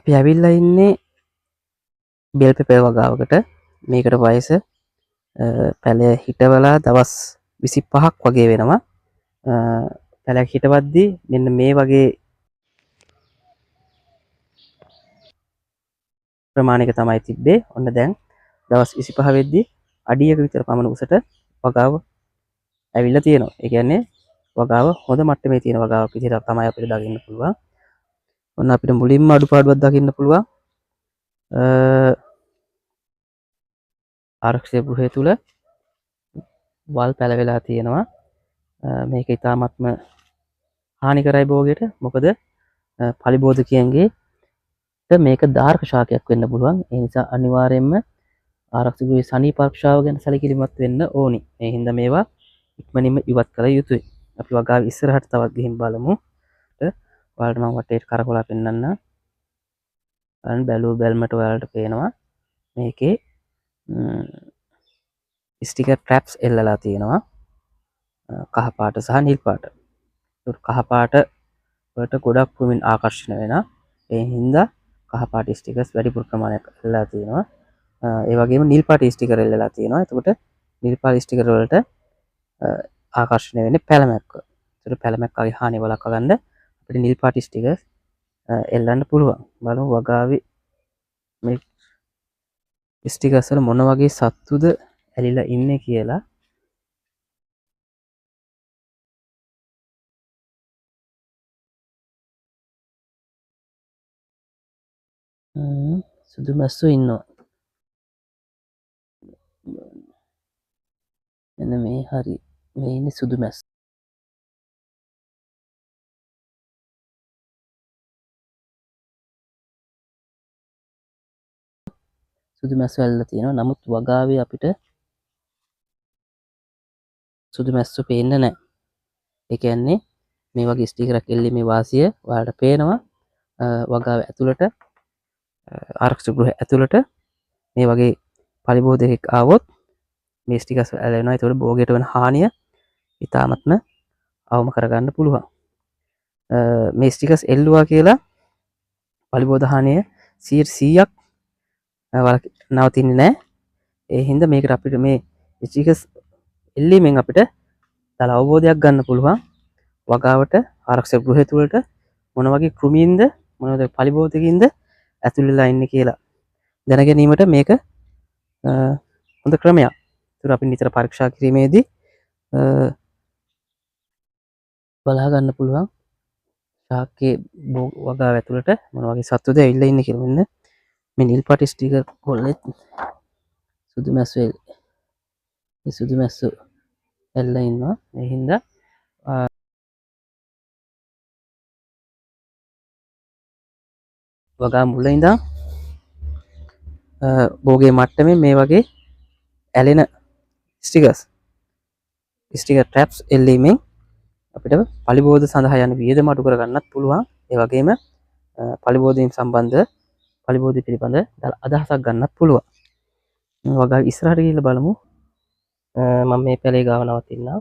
අපි ඇවිල්ලා ඉන්නේ බෙල් පෙපර් වගාවකට. මේකට වයස පැලය හිටවලා දවස් 25ක් වගේ වෙනවා. පැලයක් හිටවද්දී මෙන්න මේ වගේ ප්‍රමාණයක තමයි තිබ්බේ. ඔන්න දැන් දවස් 25 වෙද්දී අඩියක විතර පමණ උසට වගාව ඇවිල්ලා තියෙනවා. ඒ කියන්නේ වගාව හොඳ මට්ටමේ තියෙන වගාවක් විදිහට තමයි අපිට දකින්න පුළුවන්. ඔන්න අපිට මුලින්ම අඩුපාඩුවක් දකින්න පුළුවන්. ආරක්ෂක ගෘහය තුල වල් පැලවෙලා තියෙනවා. මේක ඉතාමත්ම හානිකරයි භෝගයට. මොකද පලිබෝධකයන්ගේ මේක දාර්ක ශාකයක් වෙන්න පුළුවන්. ඒ නිසා අනිවාර්යයෙන්ම ආරක්ෂක ගෘහයේ සනීප ආරක්ෂාව ගැන සැලකිලිමත් වෙන්න ඕනි. මේ හින්දා මේවා ඉක්මනින්ම ඉවත් කළ යුතුයි. අපි වගාව ඉස්සරහට තවත් ගිහින් බලමු. ඔයාලට මම වටේට කරකවලා පෙන්නන්න. බැලුමට ඔයාලට පේනවා මේකේ ස්ටිකර් ට්‍රැප්ස් එල්ලලා තියෙනවා. කහ පාට සහ නිල් පාට. කහ පාට වලට ගොඩක් ප්‍රමින් ආකර්ෂණ වෙනවා. ඒ හින්දා කහ පාට ස්ටිකර්ස් වැඩිපුර ප්‍රමාණයක් එල්ලලා තියෙනවා. ඒ වගේම නිල් පාට ස්ටිකර් එල්ලලා තියෙනවා. එතකොට නිල් පාට ස්ටිකර් වලට ආකර්ෂණය වෙන්නේ පැලමැක්ක. ඒතර පැලමැක්කගේ හානිය වළක්වා ගන්න අපිට නිල් පාට ස්ටිකර්ස් එල්ලන්න පුළුවන්. බලමු වගාවේ මේ ස්ටිකර්ස් වල මොන වගේ සත්තුද ඇලිලා ඉන්නේ කියලා. සුදු මැස්සෝ ඉන්නවා. එන්න මේ හරි මේ ඉන්නේ සුදු මැස්ස. සුදු මැස්සෝ ඇල්ලලා තියෙනවා. නමුත් වගාවේ අපිට සුදු මැස්සෝ පේන්නේ නැහැ. ඒ කියන්නේ මේ වගේ ස්ටිකරයක් එල්ලීමේ වාසිය ඔයාලට පේනවා. වගාව ඇතුළට ආරක්ෂක ගෘහය ඇතුළට මේ වගේ පලිබෝධකෙක් ආවොත් මේ ස්ටිකර්ස් ඇලෙනවා. ඒතකොට භෝගයට වෙන හානිය ඉතාමත්ම අවම කරගන්න පුළුවන්. මේ ස්ටිකර්ස් එල්ලුවා කියලා පලිබෝධ හානිය 100ක් නවතින්නේ නැහැ. ඒ හින්දා මේකට අපිට මේ ස්ටිකර්ස් එල්ලීමෙන් අපිට තල අවබෝධයක් ගන්න පුළුවන්. වගාවට ආරක්ෂක ගෘහය තුළට මොන වගේ කෘමීන්ද මොනවද පලිබෝධකින්ද ඇතුල් වෙලා ඉන්නේ කියලා දැන ගැනීමට මේක හොඳ ක්‍රමයක්. ඒතර අපි නිතර පරීක්ෂා කිරීමේදී බලා ගන්න පුළුවන් ශාකයේ වගාව ඇතුළට මොන වගේ සත්තුද ඇවිල්ලා ඉන්නේ කියලා. මෙන්න මේ නිල් පාට ස්ටිකර් කොල්ලෙත් සුදු මැස්සෝ මේ සුදු මැස්සෝ ඇල්ලලා ඉන්නවා. ඒ හින්දා වගා මුල ඉඳන් භෝගේ මට්ටමේ මේ වගේ ඇලෙන ස්ටිකර් ට්‍රැප්ස් එල්ලීමෙන් අපිට පලිබෝධ සඳහා යන වියදම අඩු කරගන්නත් පුළුවන්. ඒ වගේම පලිබෝධයෙන් සම්බන්ධ පලිබෝධ පිළිබඳ අදහසක් ගන්නත් පුළුවන්. වගා ඉස්සරහට ගිහිල්ලා බලමු. මම මේ පැලේ ගාව නවතින්නම්.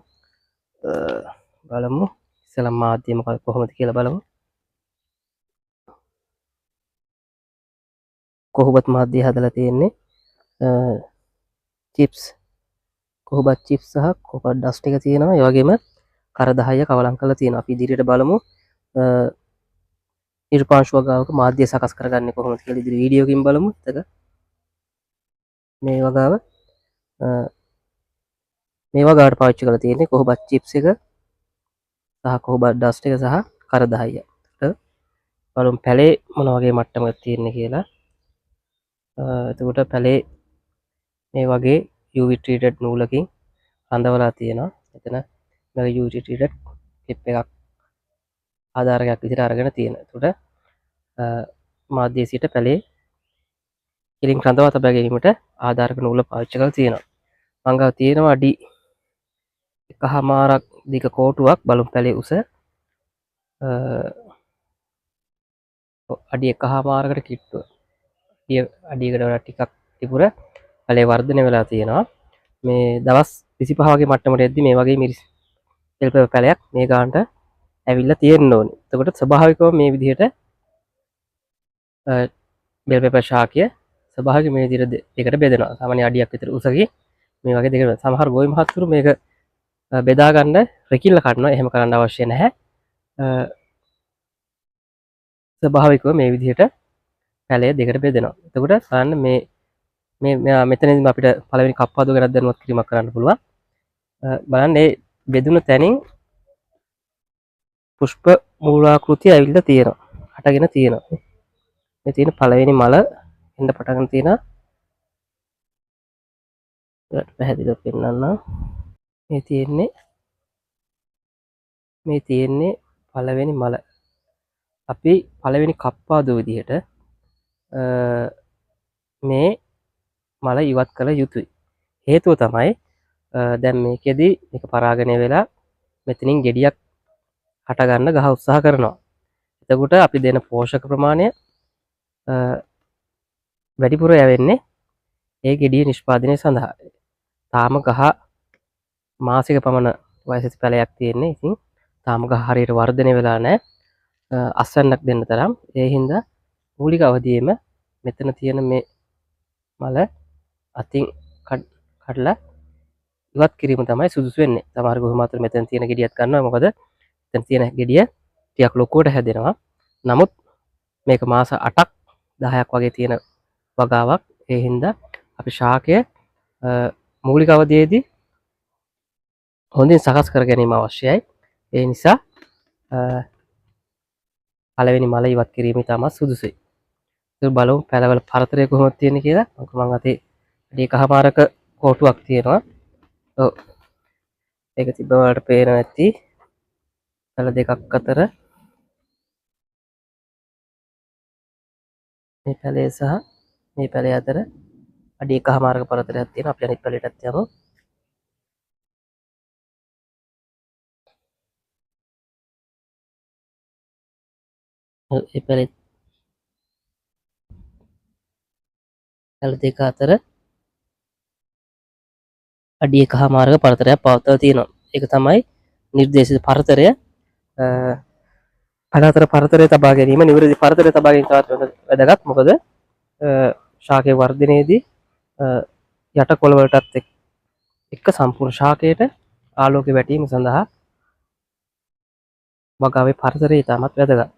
බලමු ඉස්සෙල්ලා මාධ්‍ය මොකක්ද කොහොමද කියලා බලමු. කොහොබත් මාධ්‍ය හදලා තියෙන්නේ චිප්ස් කොහොබත් චිප්ස් සහ කොහොබත් ඩස්ට් එක තියෙනවා. ඒ වගේම කර 10 කවලම් කරලා තියෙනවා. අපි ඉදිරියට බලමු නිර්පාංශ වගාවක මාධ්‍ය සකස් කරගන්නේ කොහොමද කියලා ඉදිරි වීඩියෝකින් බලමු. එතක මේ වගාව මේ වගාවට පාවිච්චි කරලා තියෙන්නේ කොහොබත් චිප්ස් එක සහ කොහොබත් ඩස්ට් එක සහ කර 10. බලමු පැලේ මොන වගේ මට්ටමක තියෙන්නේ කියලා. එතකොට පැලේ මේ වගේ UV treated නූලකින් රඳවලා තියෙනවා. එතන මේ UV treated clip එකක් ආධාරකයක් විදිහට අරගෙන තියෙනවා. එතකොට මාධ්‍ය සිට පැලේ කිලින් රඳවා තබා ගැනීමට ආධාරක නූල පාවිච්චි කරලා තියෙනවා. මංගව තියෙනවා අඩි 1.5ක් දිග කෝටුවක්. බලමු පැලේ උස අඩි 1.5කට කිට්ටුව. අඩියකට වඩා ටිකක් තිබුර පැලේ වර්ධනය වෙලා තියෙනවා. මේ දවස් 25 වගේ මට්ටමට එද්දි මේ වගේ මිරිස් තෙල් පෙපර් පැලයක් මේ ගානට ඇවිල්ලා තියෙන්න ඕනේ. එතකොට ස්වභාවිකව මේ විදිහට බෙල් පෙපර් ශාකය ස්වභාවික මේ විදිහට දෙකට බෙදෙනවා. සාමාන්‍ය අඩියක් විතර උසගේ මේ වගේ දෙකට. සමහර ගොවි මහත්තුරු මේක බෙදා ගන්න රෙකිල්ල කඩනවා. එහෙම කරන්න අවශ්‍ය නැහැ. ස්වභාවිකව මේ විදිහට පැලය දෙකට බෙදෙනවා. එතකොට බලන්න මේ මෙතනදී අපිට පළවෙනි කප්පාදුව ගැන දැනුවත් කිරීමක් කරන්න පුළුවන්. බලන්න මේ බෙදුණු තැනින් පුෂ්ප මූලාකෘතිය ඇවිල්ලා තියෙනවා. හටගෙන තියෙනවා. මේ තියෙන පළවෙනි මල එන්න පටන් තියෙනවා. ඒකට පැහැදිලිව පෙන්නන්නම්. මේ තියෙන්නේ පළවෙනි මල. අපි පළවෙනි කප්පාදුව විදිහට මේ මල ඉවත් කළ යුතුයි. හේතුව තමයි දැන් මේකෙදි මේක පරාගණය වෙලා මෙතනින් ගෙඩියක් හටගන්න ගහ උත්සාහ කරනවා. එතකොට අපි දෙන පෝෂක ප්‍රමාණය වැඩිපුර යවෙන්නේ ඒ ගෙඩිය නිෂ්පාදනය සඳහා. තාම ගහ මාසික පමණ වයසති පැලයක් තියෙන්නේ. ඉතින් තාම ගහ හරියට වර්ධනය වෙලා නැහැ. අස්වැන්නක් දෙන්න තරම්. ඒ හින්දා මූලික අවධියේම මෙතන තියෙන මේ මල අතින් කඩලා ඉවත් කිරීම තමයි සුදුසු වෙන්නේ. සමහර ගොවි මාතෘ මෙතන තියෙන ගෙඩියක් ගන්නවා. මොකද මෙතන තියෙන ගෙඩිය ටිකක් ලොකුවට හැදෙනවා. නමුත් මේක මාස 8ක් 10ක් වගේ තියෙන වගාවක්. ඒ හින්දා අපි ශාකය මූලික අවධියේදී හොඳින් සකස් කර ගැනීම අවශ්‍යයි. ඒ නිසා පළවෙනි මල ඉවත් කිරීම තමයි සුදුසුයි. ඒක බලමු පැලවල පරතරය කොහොමද තියෙන්නේ කියලා. මම අතේ එකමාරක කොටුවක් තියෙනවා. ඔව්. ඒක තිබ්බ වලට පේනවා ඇති. පැල දෙකක් අතර මේ පැලේ සහ මේ පැලේ අතර අඩි එකමාරක පරතරයක් තියෙනවා. අපි අනිත් පැලේටත් යමු. ඒ පැලේ පැල දෙක අතර අඩි එකමාරක පරතරයක් පවත්වලා තියෙනවා. ඒක තමයි නිර්දේශිත පරතරය. පැල අතර පරතරය තබා ගැනීම නිවැරදි පරතරය තබා ගැනීම තවත් වැදගත්. මොකද ශාකයේ වර්ධනයේදී යට කොළ වලටත් එක්ක සම්පූර්ණ ශාකයට ආලෝකය වැටීම සඳහා වගාවේ පරතරය ඉතාමත් වැදගත්.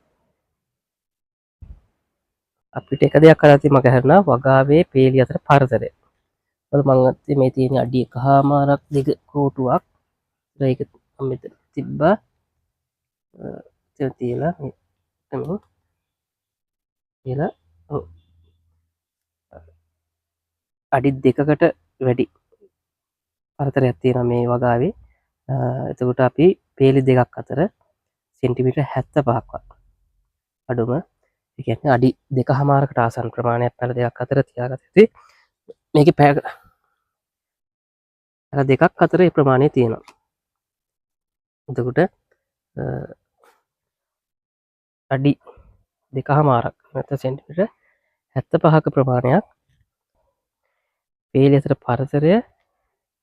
අපිට එක දෙයක් කරලා තියෙන මග හැරුණා වගාවේ පේලි අතර පරතරය. මොකද මම අතේ මේ තියෙන අඩි එකමාරක් දිග කෝටුවක්. ඒක මෙතන තිබ්බා. තියලා අඩි 2කට වැඩි පරතරයක් තියෙනවා මේ වගාවේ. එතකොට අපි පේලි දෙකක් අතර සෙන්ටිමීටර් 75ක් අඩුම. ඒ කියන්නේ අඩි 2කමාරකට ආසන්න ප්‍රමාණයක් පැල දෙකක් අතර තියාගත යුතුයි. මේකේ පැල දෙකක් අතර මේ ප්‍රමාණය තියෙනවා. එතකොට අඩි 2කමාරක් නැත්නම් සෙන්ටිමීටර් 75ක ප්‍රමාණයක් පේලි අතර පරතරය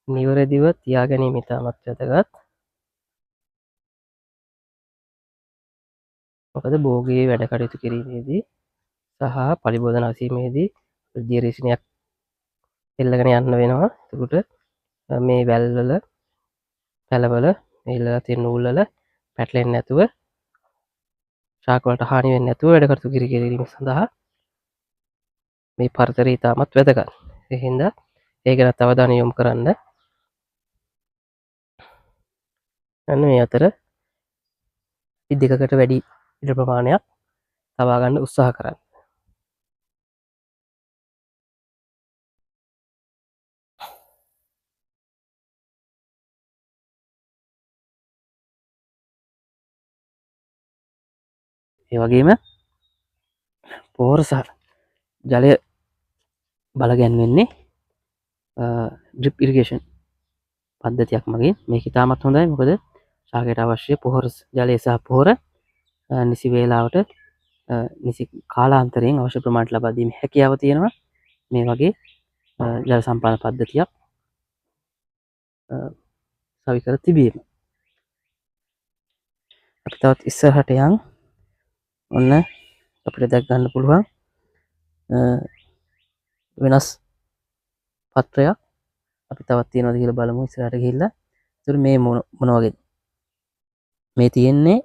නිවැරදිව තියා ගැනීම ඉතාමත් වැදගත්. මොකද භෝගයේ වැඩ කටයුතු කිරීමේදී සහ පරිබෝධන අසීමේදී දියරේෂණයක් එල්ලගෙන යන්න වෙනවා. එතකොට මේ වැල්වල පැලවල මේලා තියෙන නූල් වල පැටලෙන්නේ නැතුව ශාක වලට හානි වෙන්නේ නැතුව වැඩ කටයුතු කිරීම සඳහා මේ පරතරය ඉතාමත් වැදගත්. ඒ හින්දා ඒ ගැන අවධානය යොමු කරන්න. අන්න මේ අතර දෙකකට වැඩි ඉඩ ප්‍රමාණයක් තබා ගන්න උත්සාහ කරන්න. ඒ වගේම පොහොර සහ ජලය බලගැන්වෙන්නේ ඩ්‍රිප් ඉරිගේෂන් පද්ධතියක් මගින්. මේක ඉතාමත් හොඳයි. මොකද ශාකයට අවශ්‍ය පොහොර ජලය සහ පොහොර නිසි වේලාවට නිසි කාලාන්තරයෙන් අවශ්‍ය ප්‍රමාණයට ලබා දීමේ හැකියාව තියෙනවා මේ වගේ ජල සම්පාදන පද්ධතියක් සවිකර තිබීම. අපි තවත් ඉස්සරහට යන් ඔන්න අපිට දැක් ගන්න පුළුවන් වෙනස් පත්‍රයක් අපි තවත් තියෙනවද කියලා බලමු ඉස්සරහට ගිහිල්ලා. ඒතර මේ මොන වගේද? මේ තියෙන්නේ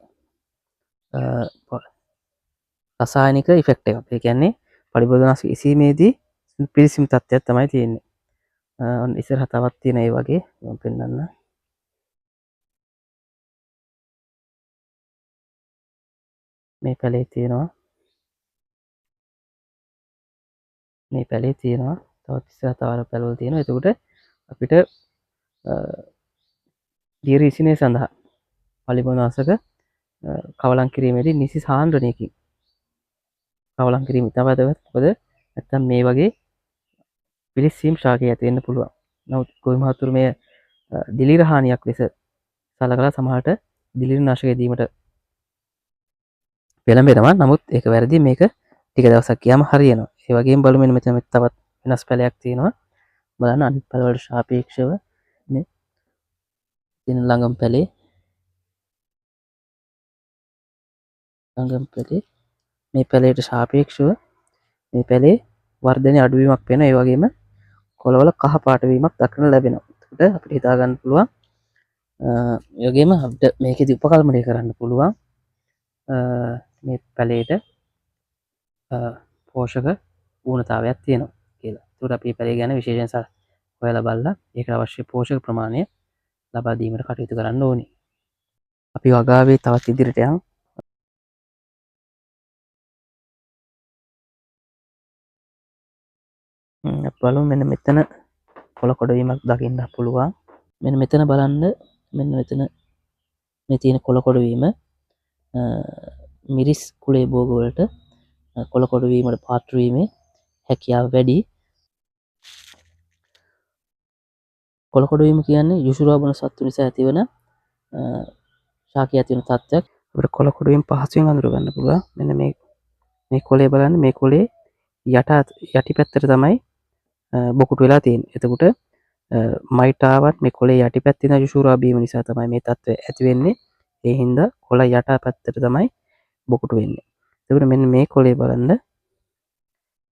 රසායනික ඉෆෙක්ට් එකක්. ඒ කියන්නේ පරිබෝධනාශක ඉසීමේදී පිරිසිදු තත්ත්වයක් තමයි තියෙන්නේ. ඔන්න ඉස්සරහ තවත් තියෙන ඒ වගේ මම පෙන්නන්න. මේ පැලේ තියෙනවා. මේ පැලේ තියෙනවා. තවත් ඉස්සරහ තව පැලවල තියෙනවා. එතකොට අපිට දියර ඉසිනේ සඳහා පලිබෝධනාශක කවලම් කිරීමේදී නිසි සාන්ද්‍රණයකින් කවලම් කිරීම ඉතා වැදගත්. මොකද නැත්තම් මේ වගේ පිලිස්සීම් ශාකය ඇති වෙන්න පුළුවන්. නමුත් ගොවි මහතුරු මේ දිලීර හානියක් ලෙස සලකලා සමහරට දිලීර නාශක දීමට පෙළඹෙනවා. නමුත් ඒක වැරදි. මේක ටික දවසක් ගියාම හරියනවා. ඒ වගේම බලමු මෙතන තවත් වෙනස් පැලයක් තියෙනවා. බලන්න අනිත් පැලවලට සාපේක්ෂව මේ තියෙන ළඟම පැලේ මේ පැලේට සාපේක්ෂව මේ පැලේ වර්ධනය අඩුවීමක් වෙන. ඒ වගේම කොළවල කහ පාට වීමක් දක්නට ලැබෙනවා. එතකොට අපිට හිතා ගන්න පුළුවන් ඒ වගේම අපිට මේකෙදි උපකල්පනය කරන්න පුළුවන් මේ පැලේට පෝෂක ඌනතාවයක් තියෙනවා කියලා. ඒකට අපි පැලේ ගැන විශේෂයෙන් හොයලා බලලා ඒකට අවශ්‍ය පෝෂක ප්‍රමාණය ලබා දීමට කටයුතු කරන්න ඕනේ. අපි වගාවේ තවත් ඉදිරියට යමු. බලමු මෙන්න මෙතන කොළ කොඩවීමක් දකින්න පුළුවන්. මෙන්න මෙතන බලන්න. මෙන්න මෙතන මේ තියෙන කොළ කොඩවීම මිරිස් කුලේ භෝග වලට කොළ කොඩවීමට පාත්‍ර වීමේ හැකියාව වැඩි. කොළ කොඩවීම කියන්නේ යුෂුරා බොන සත්තු නිසා ඇතිවන ශාකයේ ඇතිවන තත්ත්වයක්. අපිට කොළ කොඩවීම පහසුවෙන් අඳුර ගන්න පුළුවන්. මෙන්න මේ කොළේ බලන්න. මේ කොළේ යටි පැත්තට තමයි බොකුටු වෙලා තියෙන්නේ. එතකොට මයිටාවත් මේ කොළේ යටි පැත්තේ තියෙන යුෂුරා බීම නිසා තමයි මේ තත්ත්වය ඇති වෙන්නේ. ඒ හින්දා කොළ යට පැත්තට තමයි බොකුටු වෙන්නේ. එතකොට මෙන්න මේ කොළේ බලන්න.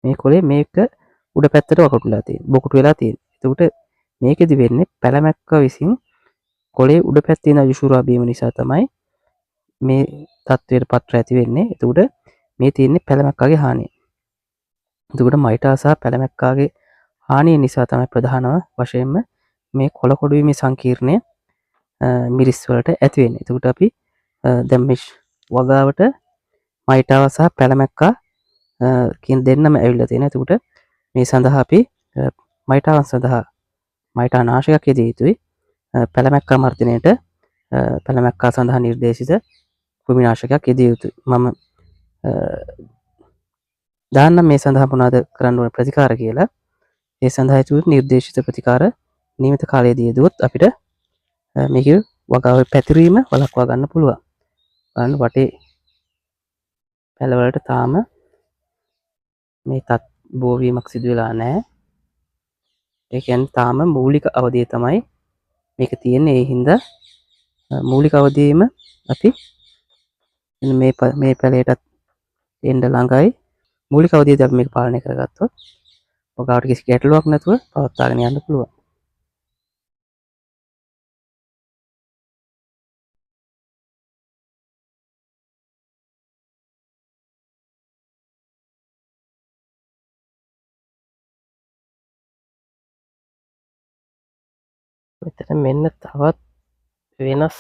මේ කොළේ මේක උඩ පැත්තට වකුටුලා තියෙන්නේ. බොකුටු වෙලා තියෙන්නේ. එතකොට මේකෙදි වෙන්නේ පැලමැක්ක විසින් කොළේ උඩ පැත්තේ තියෙන යුෂුරා බීම නිසා තමයි මේ තත්ත්වයට පත්‍ර ඇති වෙන්නේ. එතකොට මේ තියෙන්නේ පැලමැක්කාගේ හානිය. එතකොට මයිටා සහ පැලමැක්කාගේ හානිය නිසා තමයි ප්‍රධානම වශයෙන්ම මේ කොළ කොඩුවීමේ සංකීර්ණය මිරිස් වලට ඇති වෙන්නේ. එතකොට අපි දැන් මේ වගාවට මයිටාව සහ පැලමැක්කා කියන දෙන්නම ඇවිල්ලා තියෙනවා. එතකොට මේ සඳහා අපි මයිටාවන් සඳහා මයිටා නාශකයක් යෙදිය යුතුයි. පැලමැක්කා මර්ධනයට පැලමැක්කා සඳහා නිර්දේශිත කෘමි නාශකයක් යෙදිය යුතුයි. මම දාන්න මේ සඳහා මොනවද කරන්න ඕන ප්‍රතිකාර කියලා. ඒ සඳහා යුතු නිර්දේශිත ප්‍රතිකාර නියමිත කාලයේදී යෙදුවොත් අපිට මේක වගාවේ පැතිරීම වළක්වා ගන්න පුළුවන්. බලන්න වටේ පැලවලට තාම මේ බෝවීමක් සිදු වෙලා නැහැ. ඒ කියන්නේ තාම මූලික අවධිය තමයි මේක තියෙන්නේ. ඒ හින්දා මූලික අවධියේම අපි මේ පැලයටත් එන්න ළඟයි. මූලික අවධියේදී අපි මේක පාලනය කරගත්තොත් වගාවට කිසි ගැටලුවක් නැතුව පවත්වාගෙන යන්න පුළුවන්. මෙතන මෙන්න තවත් වෙනස්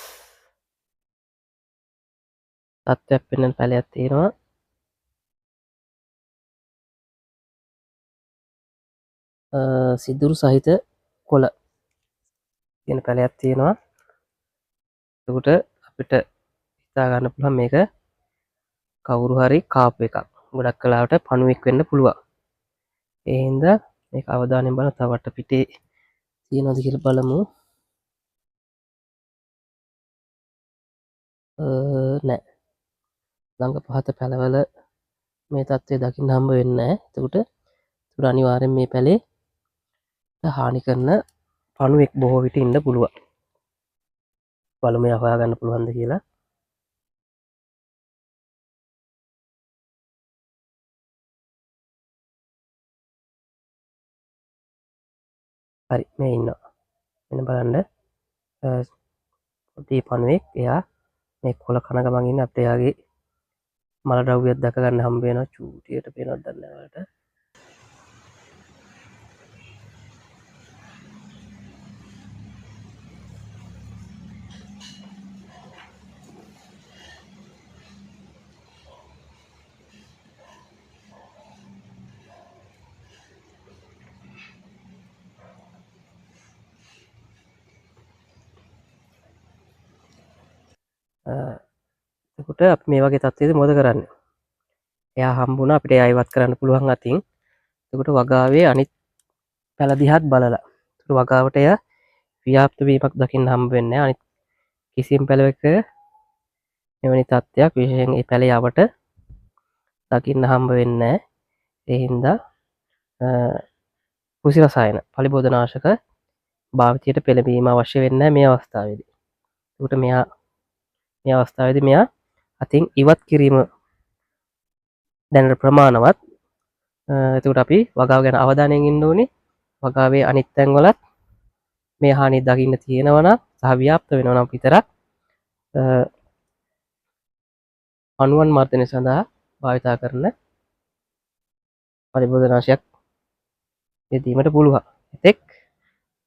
තත්ත්වයක් වෙන පැලයක් තියෙනවා. සිදුරු සහිත කොළ තියෙන පැලයක් තියෙනවා. එතකොට අපිට හිතා ගන්න පුළුවන් මේක කවුරු හරි කාපු එකක්. ගොඩක් කලාවට පණුවෙක් වෙන්න පුළුවන්. ඒ හින්දා මේක අවධානයෙන් බලන්න. තව වට පිටේ තියෙනවද කියලා බලමු. නෑ. ළඟ පහත පැලවල මේ තත්ත්වය දකින්න හම්බ වෙන්නේ නැහැ. එතකොට අනිවාර්යෙන් මේ පැලේ හානි කරන පණුවෙක් බොහෝ විට ඉන්න පුළුවන්. බලමු එයා හොයාගන්න පුළුවන්ද කියලා. හරි මේ ඉන්නවා. මෙන්න බලන්න පොඩි පණුවෙක් එයා මේ කොළ කන ගමන් ඉන්න අපිට එයාගේ මල ද්‍රව්‍යයක් දැක ගන්න හම්බ වෙනවා. චූටියට පේනවද දන්නේ නැහැ ඔයාලට. එතකොට අපි මේ වගේ තත්ත්වයකදී මොකද කරන්නේ? එයා හම්බුණා අපිට එයා ඉවත් කරන්න පුළුවන් අතින්. එතකොට වගාවේ අනිත් පැල දිහාත් බලලා. එතකොට වගාවට එයා ව්‍යාප්ත වීමක් දකින්න හම්බ වෙන්නේ නැහැ. අනිත් කිසිම පැලයක මෙවැනි තත්ත්වයක් විශේෂයෙන් ඒ පැලේ යවට දකින්න හම්බ වෙන්නේ නැහැ. ඒ හින්දා කෘෂි රසායන පලිබෝධනාශක භාවිතයට පෙළඹීම අවශ්‍ය වෙන්නේ නැහැ මේ අවස්ථාවේදී. එතකොට මේ අවස්ථාවේදී මෙයා අතින් ඉවත් කිරීම දැනට ප්‍රමාණවත්. එතකොට අපි වගාව ගැන අවධානයෙන් ඉන්න ඕනේ. වගාවේ අනිත් තැන්වලත් මේ හානිය දකින්න තියෙනවා නම් සහ ව්‍යාප්ත වෙනවා නම් විතරක් අණුවන් මර්ධනය සඳහා භාවිතා කරන පරිබෝධනාශයක් යෙදීමට පුළුවන්. එතෙක්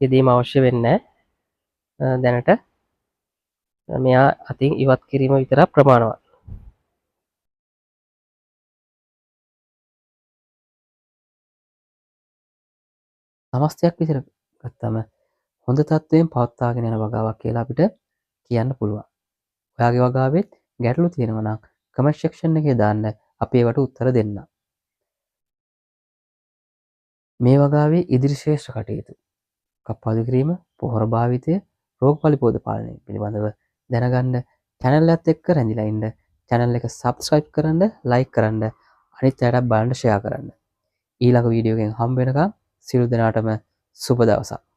යෙදීම අවශ්‍ය වෙන්නේ නැහැ. දැනට මෙයා අතින් ඉවත් කිරීම විතරක් ප්‍රමාණවත්. සමස්තයක් විතර ගත්තම හොඳ තත්ත්වයෙන් පවත්වාගෙන යන වගාවක් කියලා අපිට කියන්න පුළුවන්. ඔයාගේ වගාවෙත් ගැටලු තියෙනවා නම් කමෙන්ට් සෙක්ෂන් එකේ දාන්න අපි ඒවට උත්තර දෙන්නම්. මේ වගාවේ ඉදිරි ශ්‍රේෂ්ඨ කටයුතු කප්පාදු කිරීම, පොහොර භාවිතය, රෝග පලිබෝධ පාලනය පිළිබඳව දැනගන්න channel එකත් එක්ක රැඳිලා ඉන්න. channel එක subscribe කරන්න, like කරන්න, අනිත් අයටත් බලන්න share කරන්න. ඊළඟ වීඩියෝ එකෙන් හම්බ වෙනකම් සියලු දෙනාටම සුබ දවසක්.